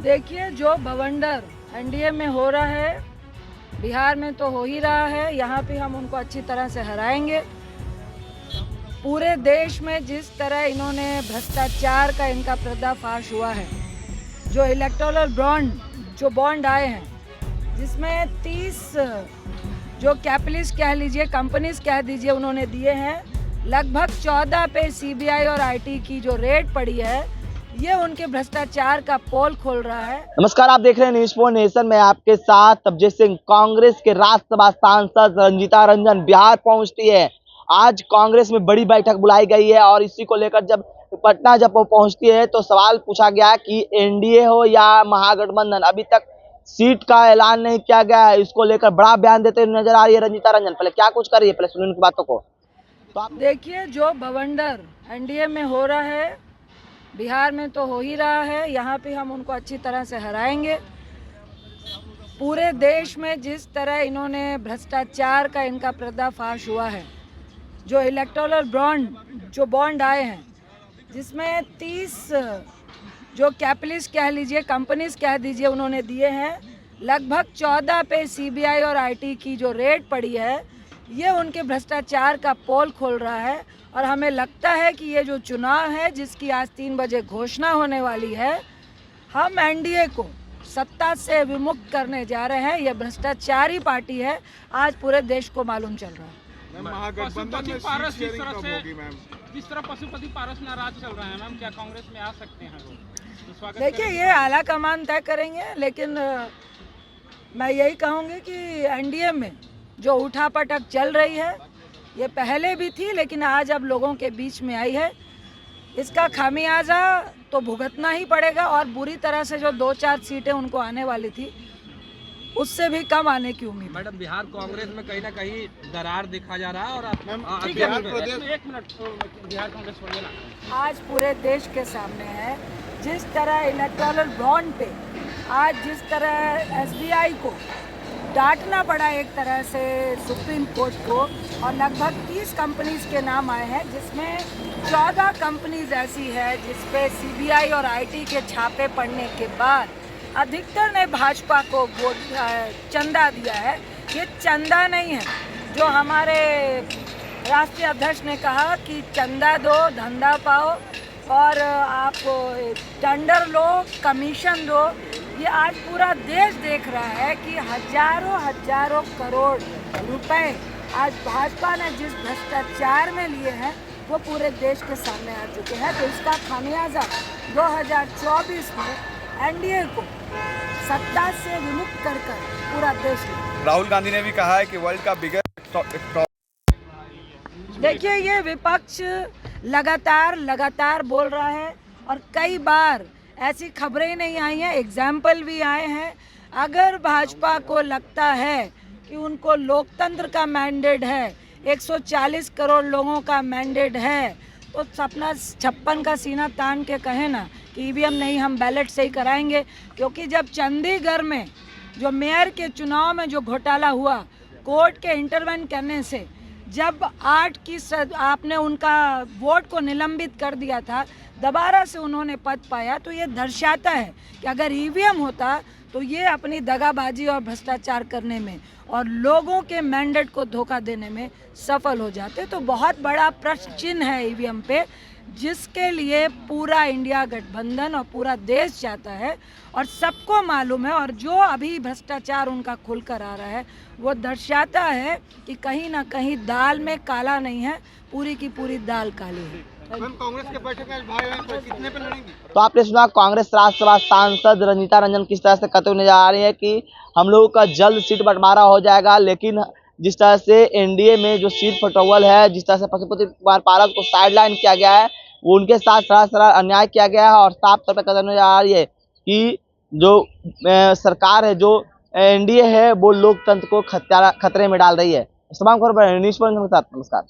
देखिए, जो बवंडर एनडीए में हो रहा है, बिहार में तो हो ही रहा है। यहाँ पे हम उनको अच्छी तरह से हराएंगे। पूरे देश में जिस तरह इन्होंने भ्रष्टाचार का इनका पर्दाफाश हुआ है, जो इलेक्टोरल बॉन्ड आए हैं, जिसमें 30 जो कैपिटलिस्ट कह लीजिए, कंपनीज कह दीजिए, उन्होंने दिए हैं। लगभग 14 पे सीबीआई और आईटी की जो रेड पड़ी है, ये उनके भ्रष्टाचार का पोल खोल रहा है। नमस्कार, आप देख रहे हैं न्यूज़ फॉर नेशन में आपके साथ तबजेद सिंह। कांग्रेस के राज्यसभा सांसद रंजीता रंजन बिहार पहुंचती है। आज कांग्रेस में बड़ी बैठक बुलाई गई है और इसी को लेकर जब पटना वो पहुंचती है तो सवाल पूछा गया कि एनडीए हो या महागठबंधन, अभी तक सीट का ऐलान नहीं किया गया है। इसको लेकर बड़ा बयान देते हुए नजर आ रही है रंजीता रंजन। पहले क्या कुछ कर रही है, पहले सुनिए उनकी बातों को। तो आप देखिए, जो बवंडर एनडीए में हो रहा है, बिहार में तो हो ही रहा है। यहाँ पे हम उनको अच्छी तरह से हराएंगे। पूरे देश में जिस तरह इन्होंने भ्रष्टाचार का इनका पर्दाफाश हुआ है, जो इलेक्टोरल बॉन्ड आए हैं, जिसमें 30 जो कैपिटलिस्ट कह लीजिए, कंपनीज कह दीजिए, उन्होंने दिए हैं। लगभग 14 पे सीबीआई और आईटी की जो रेड पड़ी है, ये उनके भ्रष्टाचार का पोल खोल रहा है। और हमें लगता है कि ये जो चुनाव है, जिसकी आज 3 बजे घोषणा होने वाली है, हम एनडीए को सत्ता से विमुक्त करने जा रहे हैं। ये भ्रष्टाचारी पार्टी है, आज पूरे देश को मालूम चल रहा है। पशुपति पारस जिस तरह पशुपति पारस नाराज चल रहे हैं मैम, क्या कांग्रेस में आ सकते हैं वो? देखिए, ये आला कमान तय करेंगे, लेकिन मैं यही कहूँगी कि एनडीए में जो उठापटक चल रही है, ये पहले भी थी, लेकिन आज अब लोगों के बीच में आई है। इसका खामियाजा तो भुगतना ही पड़ेगा। और बुरी तरह से जो 2-4 सीटें उनको आने वाली थी, उससे भी कम आने की उम्मीद। मैडम, बिहार कांग्रेस में कहीं ना कहीं दरार देखा जा रहा है और बिहार कांग्रेस आज पूरे देश के सामने है। जिस तरह इलेक्टोरल बॉन्ड पे आज जिस तरह एसबीआई को डांटना पड़ा एक तरह से सुप्रीम कोर्ट को, और लगभग 30 कंपनीज के नाम आए हैं, जिसमें 14 कंपनीज ऐसी है जिसपे सीबीआई और आईटी के छापे पड़ने के बाद अधिकतर ने भाजपा को चंदा दिया है। ये चंदा नहीं है जो हमारे राष्ट्रीय अध्यक्ष ने कहा कि चंदा दो, धंधा पाओ और आप टेंडर लो, कमीशन दो। ये आज पूरा देश देख रहा है कि हजारों करोड़ रुपए आज भाजपा ने जिस भ्रष्टाचार में लिए हैं, वो पूरे देश के सामने आ चुके हैं। तो इसका खामियाजा 2024 में एनडीए को सत्ता से विमुक्त कर पूरा देश। राहुल गांधी ने भी कहा है कि वर्ल्ड का बिगेस्ट। देखिए, ये विपक्ष लगातार बोल रहा है और कई बार ऐसी खबरें नहीं आई हैं, एग्जाम्पल भी आए हैं। अगर भाजपा को लगता है कि उनको लोकतंत्र का मैंडेट है, 140 करोड़ लोगों का मैंडेट है, तो सपना 56 का सीना तान के कहे ना कि ईवीएम नहीं, हम बैलेट से ही कराएंगे। क्योंकि जब चंडीगढ़ में जो मेयर के चुनाव में जो घोटाला हुआ, कोर्ट के इंटरवेंट करने से जब 8 की आपने उनका वोट को निलंबित कर दिया था, दोबारा से उन्होंने पद पाया, तो ये दर्शाता है कि अगर ईवीएम होता तो ये अपनी दगाबाजी और भ्रष्टाचार करने में और लोगों के मैंडेट को धोखा देने में सफल हो जाते। तो बहुत बड़ा प्रश्न चिन्ह है ईवीएम पे, जिसके लिए पूरा इंडिया गठबंधन और पूरा देश चाहता है और सबको मालूम है। और जो अभी भ्रष्टाचार उनका खुल कर आ रहा है, वो दर्शाता है कि कहीं ना कहीं दाल में काला नहीं है, पूरी की पूरी दाल काली है। कांग्रेस के बैठक में भाई कितने पे लड़ेंगे? तो आपने सुना कांग्रेस राज्यसभा सांसद रंजीता रंजन किस तरह से कहते हुए नजर आ रही है कि हम लोगों का जल्द सीट बंटवारा हो जाएगा। लेकिन जिस तरह से एनडीए में जो सीट फटोवल है, जिस तरह से पशुपति पारस को साइडलाइन किया गया है, वो उनके साथ सरासर अन्याय किया गया है। और साफ तौर पर कहते नजर आ रही है कि जो सरकार है, जो एनडीए है, वो लोकतंत्र को खतरे में डाल रही है। तमाम खबर पर न्यूज़ पर नमस्कार।